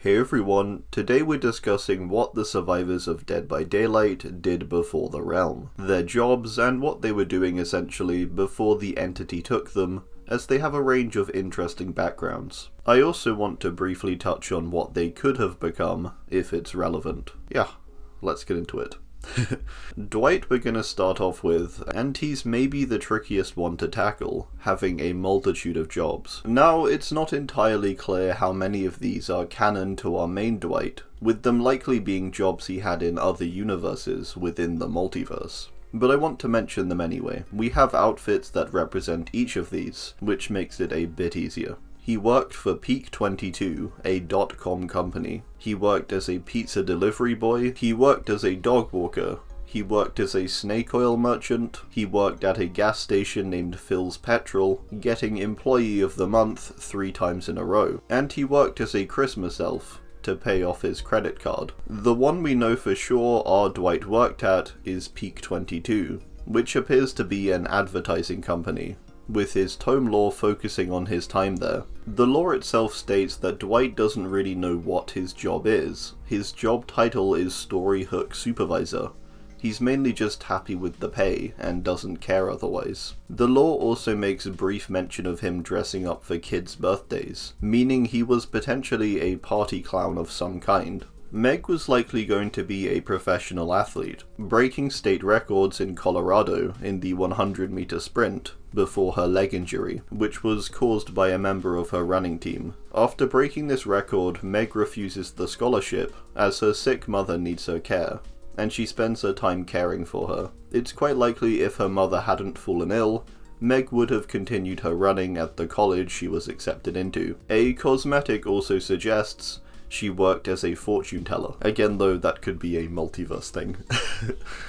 Hey everyone, today we're discussing what the survivors of Dead by Daylight did before the realm, their jobs, and what they were doing essentially before the entity took them, as they have a range of interesting backgrounds. I also want to briefly touch on what they could have become, if it's relevant. Yeah, let's get into it. Dwight we're gonna start off with, and he's maybe the trickiest one to tackle, having a multitude of jobs. Now, it's not entirely clear how many of these are canon to our main Dwight, with them likely being jobs he had in other universes within the multiverse. But I want to mention them anyway. We have outfits that represent each of these, which makes it a bit easier. He worked for Peak 22, a .com company. He worked as a pizza delivery boy. He worked as a dog walker. He worked as a snake oil merchant. He worked at a gas station named Phil's Petrol, getting Employee of the Month 3 times in a row. And he worked as a Christmas elf to pay off his credit card. The one we know for sure our Dwight worked at is Peak 22, which appears to be an advertising company, with his tome lore focusing on his time there. The lore itself states that Dwight doesn't really know what his job is. His job title is Story Hook Supervisor. He's mainly just happy with the pay, and doesn't care otherwise. The lore also makes a brief mention of him dressing up for kids' birthdays, meaning he was potentially a party clown of some kind. Meg was likely going to be a professional athlete, breaking state records in Colorado in the 100-meter sprint before her leg injury, which was caused by a member of her running team. After breaking this record, Meg refuses the scholarship as her sick mother needs her care, and she spends her time caring for her. It's quite likely if her mother hadn't fallen ill, Meg would have continued her running at the college she was accepted into. A cosmetic also suggests she worked as a fortune teller. Again though, that could be a multiverse thing.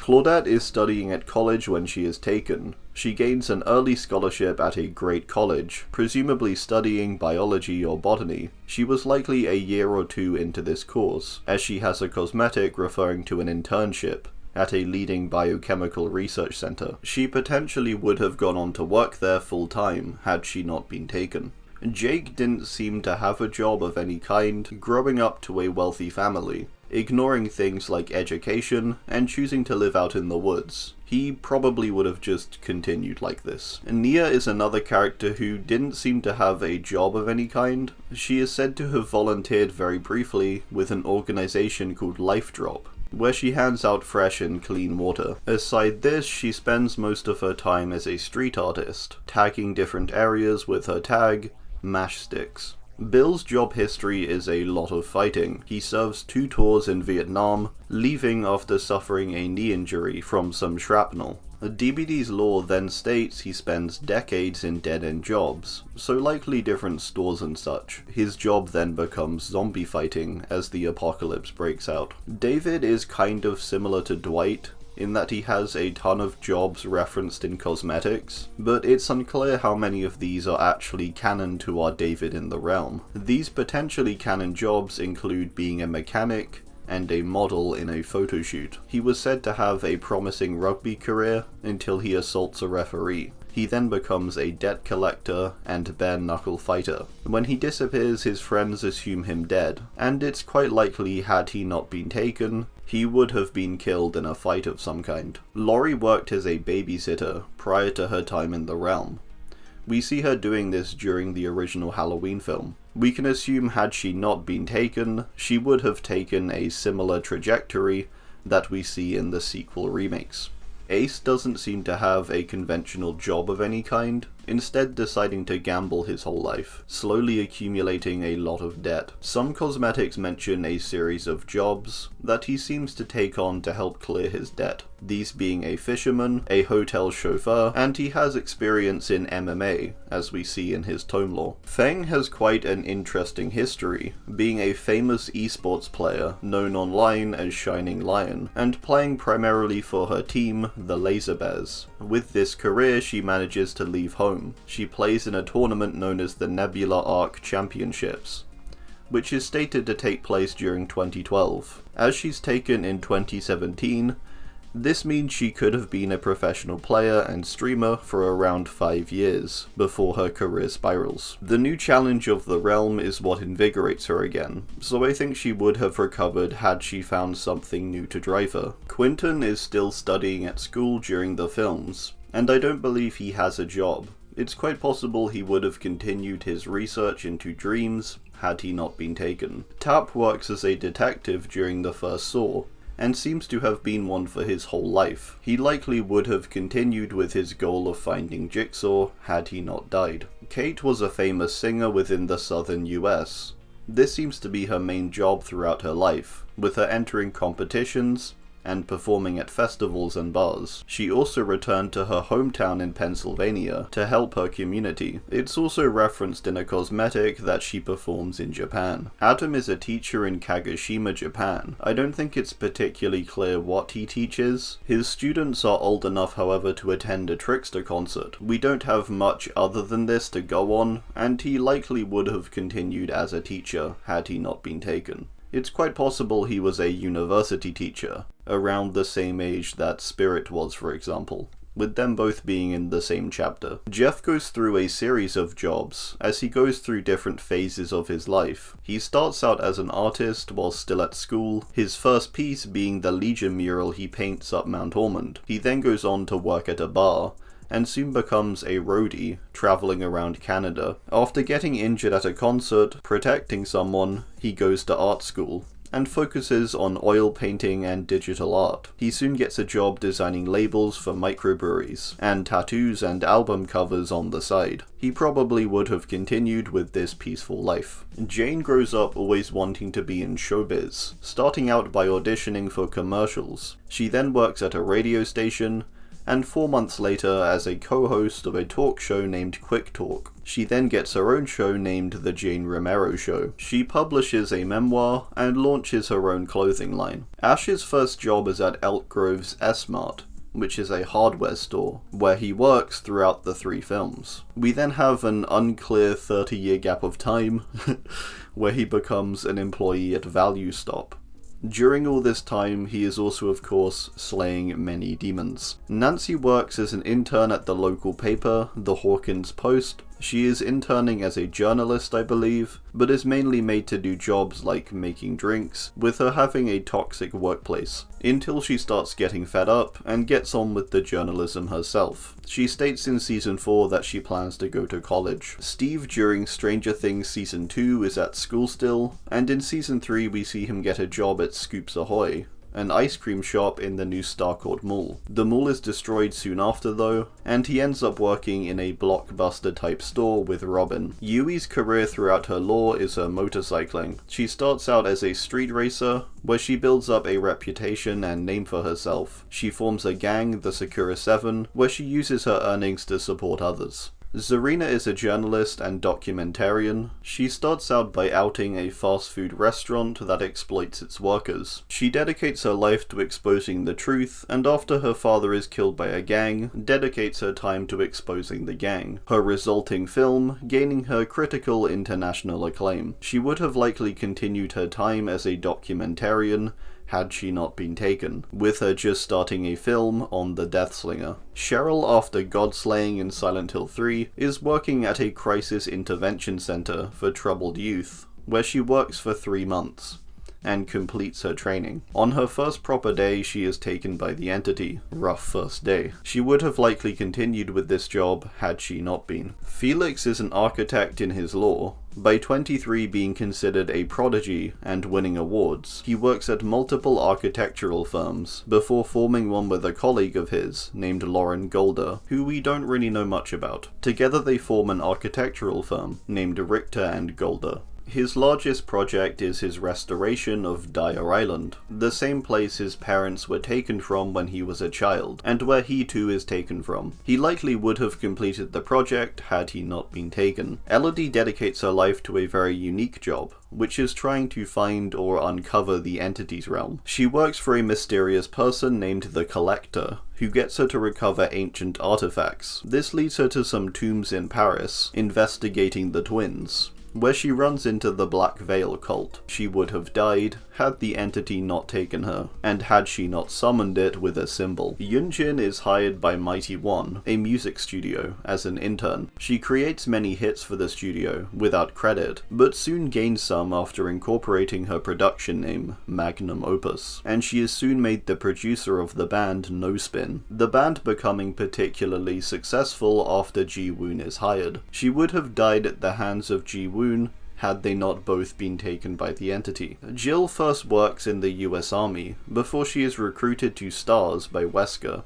Claudette is studying at college when she is taken. She gains an early scholarship at a great college, presumably studying biology or botany. She was likely a year or two into this course, as she has a cosmetic referring to an internship at a leading biochemical research center. She potentially would have gone on to work there full time had she not been taken. Jake didn't seem to have a job of any kind, growing up to a wealthy family, ignoring things like education and choosing to live out in the woods. He probably would have just continued like this. Nia is another character who didn't seem to have a job of any kind. She is said to have volunteered very briefly with an organization called Life Drop, where she hands out fresh and clean water. Aside this, she spends most of her time as a street artist, tagging different areas with her tag, Mash Sticks. Bill's job history is a lot of fighting. He serves 2 tours in Vietnam, leaving after suffering a knee injury from some shrapnel. DBD's lore then states he spends decades in dead-end jobs, so likely different stores and such. His job then becomes zombie fighting as the apocalypse breaks out. David is kind of similar to Dwight, in that he has a ton of jobs referenced in cosmetics, but it's unclear how many of these are actually canon to our David in the realm. These potentially canon jobs include being a mechanic and a model in a photo shoot. He was said to have a promising rugby career until he assaults a referee. He then becomes a debt collector and bare-knuckle fighter. When he disappears, his friends assume him dead, and it's quite likely had he not been taken, he would have been killed in a fight of some kind. Laurie worked as a babysitter prior to her time in the realm. We see her doing this during the original Halloween film. We can assume had she not been taken, she would have taken a similar trajectory that we see in the sequel remakes. Ace doesn't seem to have a conventional job of any kind, instead deciding to gamble his whole life, slowly accumulating a lot of debt. Some cosmetics mention a series of jobs that he seems to take on to help clear his debt, these being a fisherman, a hotel chauffeur, and he has experience in MMA, as we see in his tome lore. Feng has quite an interesting history, being a famous esports player known online as Shining Lion, and playing primarily for her team, the Laser Bears. With this career, she manages to leave home. She plays in a tournament known as the Nebula Arc Championships, which is stated to take place during 2012. As she's taken in 2017, This means she could have been a professional player and streamer for around 5 years, before her career spirals. The new challenge of the realm is what invigorates her again, so I think she would have recovered had she found something new to drive her. Quentin is still studying at school during the films, and I don't believe he has a job. It's quite possible he would have continued his research into dreams had he not been taken. Tapp works as a detective during the first Saw, and seems to have been one for his whole life. He likely would have continued with his goal of finding Jigsaw had he not died. Kate was a famous singer within the southern US. This seems to be her main job throughout her life, with her entering competitions and performing at festivals and bars. She also returned to her hometown in Pennsylvania to help her community. It's also referenced in a cosmetic that she performs in Japan. Adam is a teacher in Kagoshima, Japan. I don't think it's particularly clear what he teaches. His students are old enough, however, to attend a Trickster concert. We don't have much other than this to go on, and he likely would have continued as a teacher had he not been taken. It's quite possible he was a university teacher, around the same age that Spirit was, for example, with them both being in the same chapter. Jeff goes through a series of jobs as he goes through different phases of his life. He starts out as an artist while still at school, his first piece being the Legion mural he paints up Mount Ormond. He then goes on to work at a bar, and soon becomes a roadie, traveling around Canada. After getting injured at a concert, protecting someone, he goes to art school, and focuses on oil painting and digital art. He soon gets a job designing labels for microbreweries, and tattoos and album covers on the side. He probably would have continued with this peaceful life. Jane grows up always wanting to be in showbiz, starting out by auditioning for commercials. She then works at a radio station, and 4 months later as a co-host of a talk show named Quick Talk. She then gets her own show named The Jane Romero Show. She publishes a memoir and launches her own clothing line. Ash's first job is at Elk Grove's S-Mart, which is a hardware store, where he works throughout the 3 films. We then have an unclear 30-year gap of time, where he becomes an employee at Value Stop. During all this time, he is also of course slaying many demons. Nancy works as an intern at the local paper, the Hawkins Post. She is interning as a journalist, I believe, but is mainly made to do jobs like making drinks, with her having a toxic workplace, until she starts getting fed up and gets on with the journalism herself. She states in season 4 that she plans to go to college. Steve during Stranger Things season 2 is at school still, and in season 3 we see him get a job at Scoops Ahoy, an ice cream shop in the new Starcourt Mall. The mall is destroyed soon after though, and he ends up working in a Blockbuster type store with Robin. Yui's career throughout her law is her motorcycling. She starts out as a street racer, where she builds up a reputation and name for herself. She forms a gang, the Sakura 7, where she uses her earnings to support others. Zarina is a journalist and documentarian. She starts out by outing a fast food restaurant that exploits its workers. She dedicates her life to exposing the truth, and after her father is killed by a gang, dedicates her time to exposing the gang, her resulting film gaining her critical international acclaim. She would have likely continued her time as a documentarian had she not been taken, with her just starting a film on the Deathslinger. Cheryl, after godslaying in Silent Hill 3, is working at a crisis intervention center for troubled youth, where she works for 3 months and completes her training. On her first proper day, she is taken by the entity. Rough first day. She would have likely continued with this job had she not been. Felix is an architect in his law, by 23 being considered a prodigy and winning awards. He works at multiple architectural firms, before forming one with a colleague of his, named Lauren Golder, who we don't really know much about. Together they form an architectural firm, named Richter and Golder. His largest project is his restoration of Dyer Island, the same place his parents were taken from when he was a child, and where he too is taken from. He likely would have completed the project had he not been taken. Élodie dedicates her life to a very unique job, which is trying to find or uncover the entity's realm. She works for a mysterious person named the Collector, who gets her to recover ancient artifacts. This leads her to some tombs in Paris, investigating the twins, where she runs into the Black Veil cult. She would have died had the entity not taken her, and had she not summoned it with a symbol. Yun-Jin is hired by Mighty One, a music studio, as an intern. She creates many hits for the studio, without credit, but soon gains some after incorporating her production name, Magnum Opus, and she is soon made the producer of the band No Spin, the band becoming particularly successful after Ji-woon is hired. She would have died at the hands of Ji-woon had they not both been taken by the entity. Jill first works in the US Army, before she is recruited to STARS by Wesker,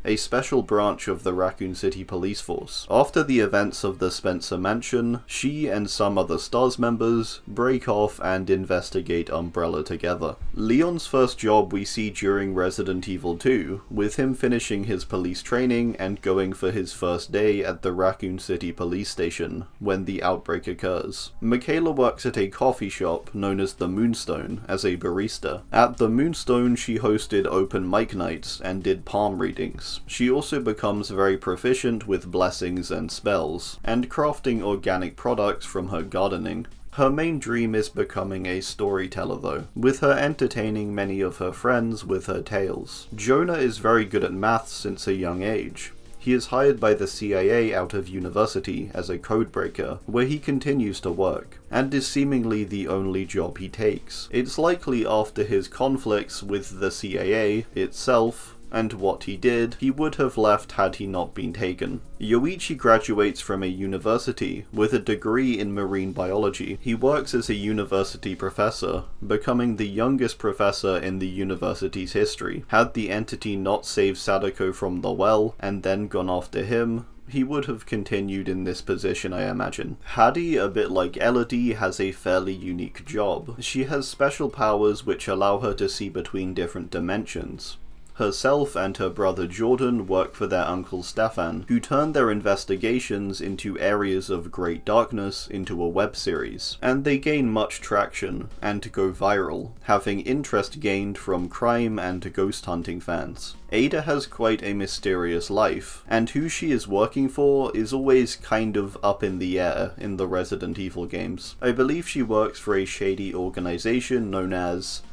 a special branch of the Raccoon City police force. After the events of the Spencer Mansion, she and some other STARS members break off and investigate Umbrella together. Leon's first job we see during Resident Evil 2, with him finishing his police training and going for his first day at the Raccoon City police station when the outbreak occurs. Mikaela works at a coffee shop known as the Moonstone as a barista. At the Moonstone, she hosted open mic nights and did palm readings. She also becomes very proficient with blessings and spells, and crafting organic products from her gardening. Her main dream is becoming a storyteller though, with her entertaining many of her friends with her tales. Jonah is very good at maths since a young age. He is hired by the CIA out of university as a codebreaker, where he continues to work, and is seemingly the only job he takes. It's likely after his conflicts with the CIA itself, and what he did, he would have left had he not been taken. Yoichi graduates from a university with a degree in marine biology. He works as a university professor, becoming the youngest professor in the university's history. Had the entity not saved Sadako from the well, and then gone after him, he would have continued in this position, I imagine. Haddie, a bit like Élodie, has a fairly unique job. She has special powers which allow her to see between different dimensions. Herself and her brother Jordan work for their uncle Stefan, who turned their investigations into areas of great darkness into a web series, and they gain much traction and go viral, having interest gained from crime and ghost hunting fans. Ada has quite a mysterious life, and who she is working for is always kind of up in the air in the Resident Evil games. I believe she works for a shady organization known as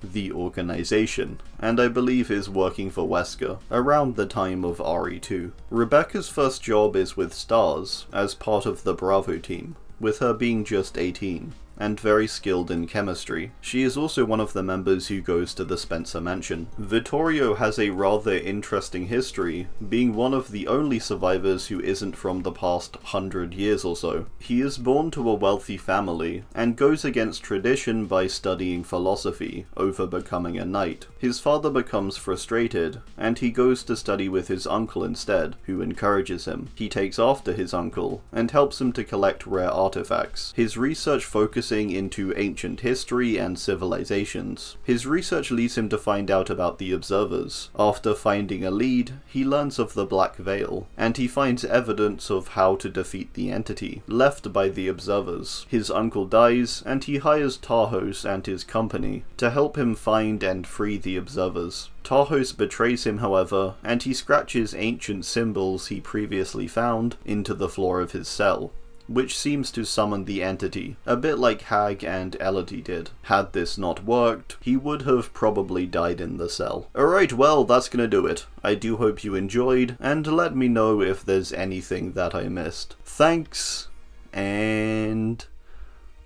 The Organization, and I believe is working for Wesker, around the time of RE2. Rebecca's first job is with STARS, as part of the Bravo team, with her being just 18. And very skilled in chemistry. She is also one of the members who goes to the Spencer Mansion. Vittorio has a rather interesting history, being one of the only survivors who isn't from the past 100 years or so. He is born to a wealthy family, and goes against tradition by studying philosophy over becoming a knight. His father becomes frustrated, and he goes to study with his uncle instead, who encourages him. He takes after his uncle, and helps him to collect rare artifacts. His research focuses into ancient history and civilizations. His research leads him to find out about the Observers. After finding a lead, he learns of the Black Veil, and he finds evidence of how to defeat the entity left by the Observers. His uncle dies, and he hires Tarhos and his company to help him find and free the Observers. Tarhos betrays him, however, and he scratches ancient symbols he previously found into the floor of his cell, which seems to summon the entity, a bit like Hag and Élodie did. Had this not worked, he would have probably died in the cell. Alright, well, that's gonna do it. I do hope you enjoyed, and let me know if there's anything that I missed. Thanks, and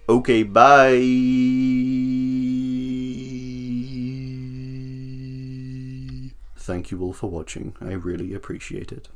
okay, bye! Thank you all for watching, I really appreciate it.